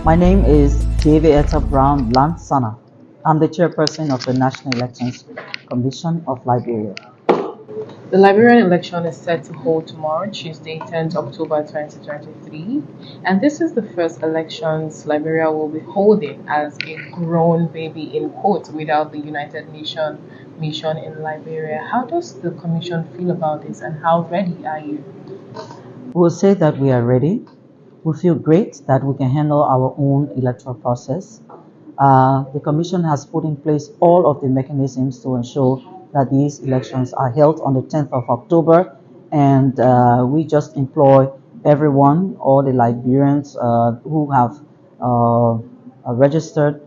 My name is David Brown Lansana. I'm the chairperson of the National Elections Commission of Liberia. The Liberian election is set to hold tomorrow, Tuesday, 10th October 2023, and this is the first elections Liberia will be holding as a grown baby in quotes without the United Nations mission in Liberia. How does the Commission feel about this, and how ready are you? We'll say that we are ready. We feel great that we can handle our own electoral process. The Commission has put in place all of the mechanisms to ensure that these elections are held on the 10th of October, and we just employ everyone, all the Liberians who have registered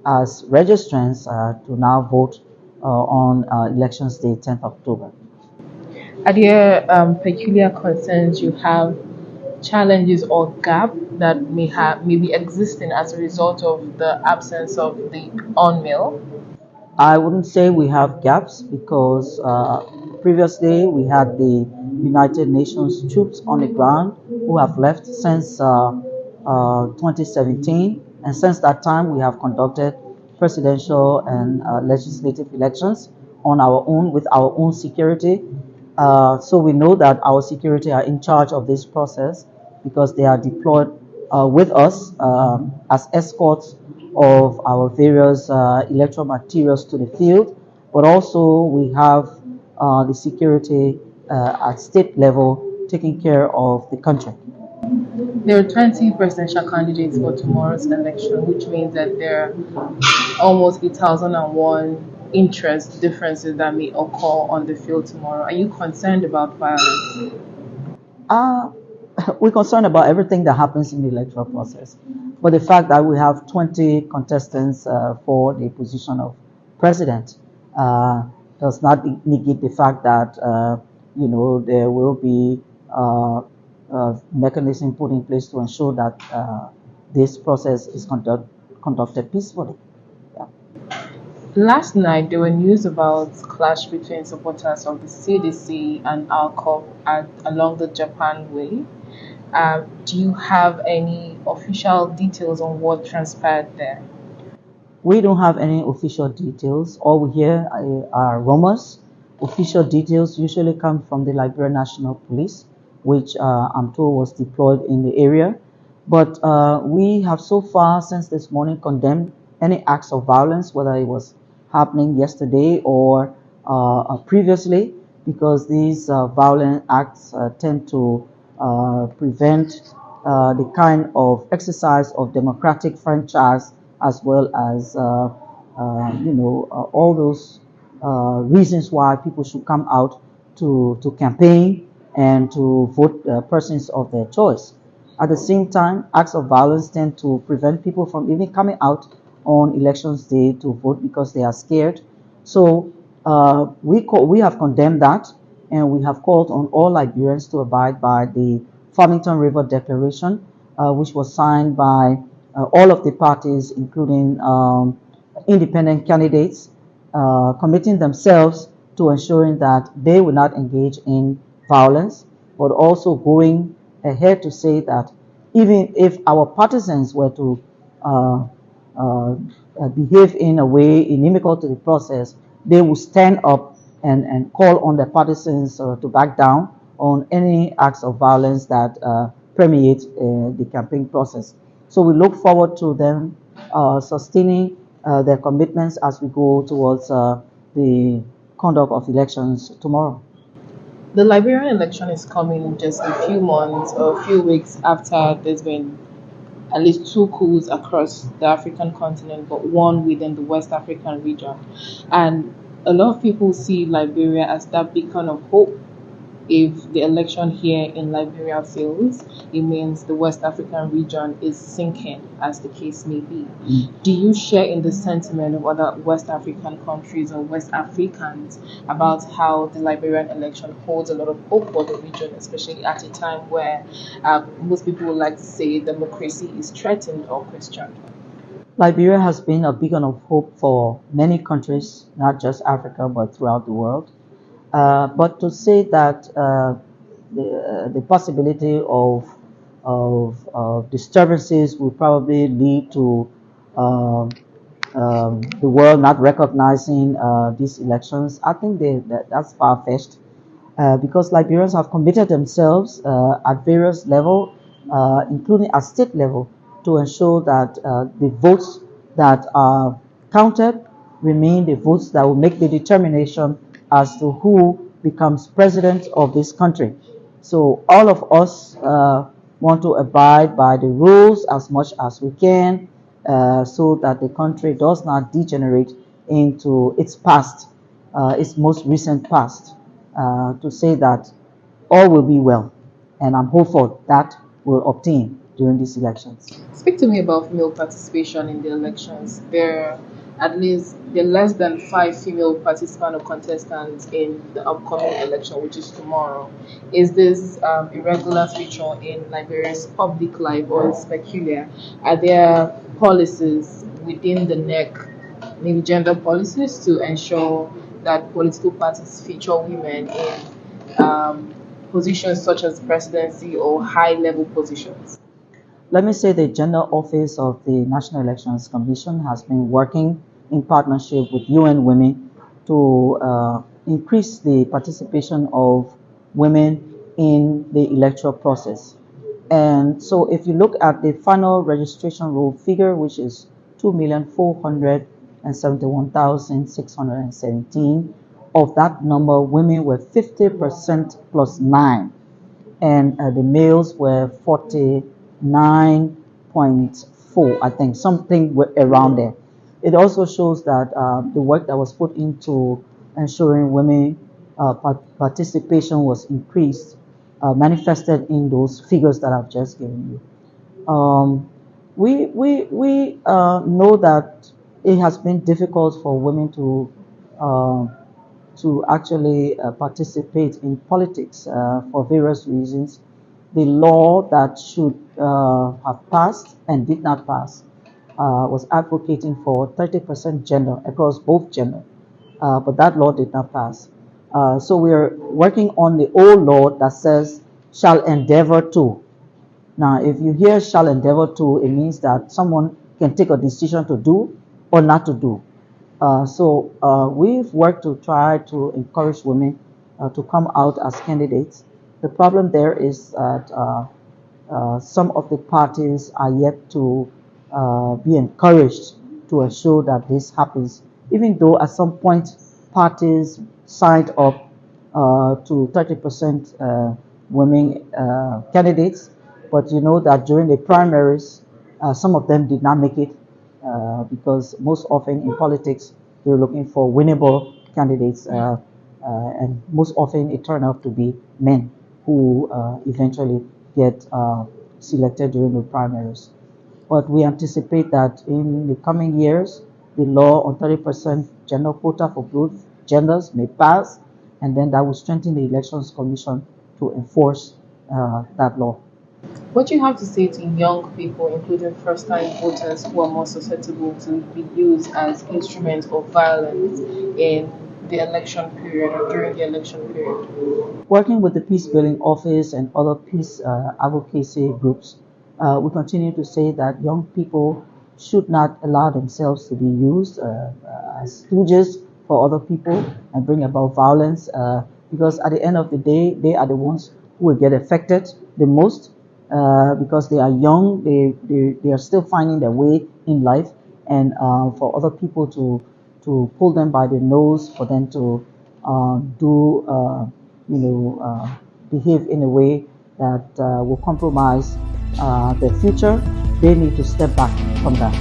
as registrants to now vote on elections day 10th October. Are there peculiar concerns you have, challenges or gap that may be existing as a result of the absence of the on mail? I wouldn't say we have gaps because previously we had the United Nations troops on the ground who have left since 2017, and since that time we have conducted presidential and legislative elections on our own with our own security. So we know that our security are in charge of this process because they are deployed with us as escorts of our various electoral materials to the field, but also we have the security at state level taking care of the country. There are 20 presidential candidates for tomorrow's election, which means that there are almost 1,001 interest differences that may occur on the field tomorrow. Are you concerned about violence? Uh, we're concerned about everything that happens in the electoral process, but the fact that we have 20 contestants for the position of president uh, does not negate the fact that there will be mechanism put in place to ensure that this process is conducted peacefully. Yeah. Last night, there were news about clash between supporters of the CDC and ALCOP along the Japan way. Do you have any official details on what transpired there? We don't have any official details. All we hear are rumors. Official details usually come from the Liberian National Police, which I'm told was deployed in the area. But we have so far, since this morning, condemned any acts of violence, whether it was happening yesterday or previously, because these violent acts tend to prevent the kind of exercise of democratic franchise as well as all those reasons why people should come out to campaign and to vote persons of their choice. At the same time, acts of violence tend to prevent people from even coming out on elections day to vote because they are scared. So we have condemned that, and we have called on all Liberians to abide by the Farmington River Declaration, which was signed by all of the parties, including independent candidates, committing themselves to ensuring that they will not engage in violence, but also going ahead to say that even if our partisans were to uh, uh, behave in a way inimical to the process, they will stand up and call on their partisans to back down on any acts of violence that permeate the campaign process. So we look forward to them sustaining their commitments as we go towards the conduct of elections tomorrow. The Liberian election is coming just a few months or a few weeks after there's been at least two coups across the African continent, but one within the West African region. And a lot of people see Liberia as that beacon of hope. If the election here in Liberia fails, it means the West African region is sinking, as the case may be. Do you share in the sentiment of other West African countries or West Africans about how the Liberian election holds a lot of hope for the region, especially at a time where most people would like to say democracy is threatened or questioned? Liberia has been a beacon of hope for many countries, not just Africa, but throughout the world. But to say that the possibility of of disturbances will probably lead to um, the world not recognizing these elections. I think that's far-fetched because Liberians have committed themselves at various levels, including at state level, to ensure that the votes that are counted remain the votes that will make the determination as to who becomes president of this country. So all of us want to abide by the rules as much as we can so that the country does not degenerate into its past, its most recent past, to say that all will be well. And I'm hopeful that will obtain during these elections. Speak to me about female participation in the elections. There are less than five female participants or contestants in the upcoming election, which is tomorrow. Is this a regular feature in Liberia's public life, or is peculiar? Are there policies within the NEC, maybe gender policies, to ensure that political parties feature women in positions such as presidency or high-level positions? Let me say the General Office of the National Elections Commission has been working in partnership with UN Women to increase the participation of women in the electoral process. And so if you look at the final registration roll figure, which is 2,471,617, of that number, women were 50% plus 9, and the males were 49.4, I think, something around there. It also shows that the work that was put into ensuring women participation was increased, manifested in those figures that I've just given you. We know that it has been difficult for women uh, to actually participate in politics for various reasons. The law that should have passed and did not pass was advocating for 30% gender across both gender, but that law did not pass. So we're working on the old law that says shall endeavor to. Now, if you hear shall endeavor to, it means that someone can take a decision to do or not to do. So we've worked to try to encourage women to come out as candidates. The problem there is that some of the parties are yet to be encouraged to ensure that this happens, even though at some point parties signed up to 30% women candidates, but you know that during the primaries, some of them did not make it because most often in politics, they're looking for winnable candidates, and most often it turned out to be men who eventually get selected during the primaries. But we anticipate that in the coming years, the law on 30% gender quota for both genders may pass, and then that will strengthen the Elections Commission to enforce that law. What do you have to say to young people, including first time voters, who are more susceptible to be used as instruments of violence in the election period or during the election period? Working with the Peace Building Office and other peace advocacy groups, we continue to say that young people should not allow themselves to be used as stooges for other people and bring about violence because at the end of the day, they are the ones who will get affected the most because they are young, they are still finding their way in life, and for other people to pull them by the nose, for them to do you know, behave in a way that will compromise their future, they need to step back from that.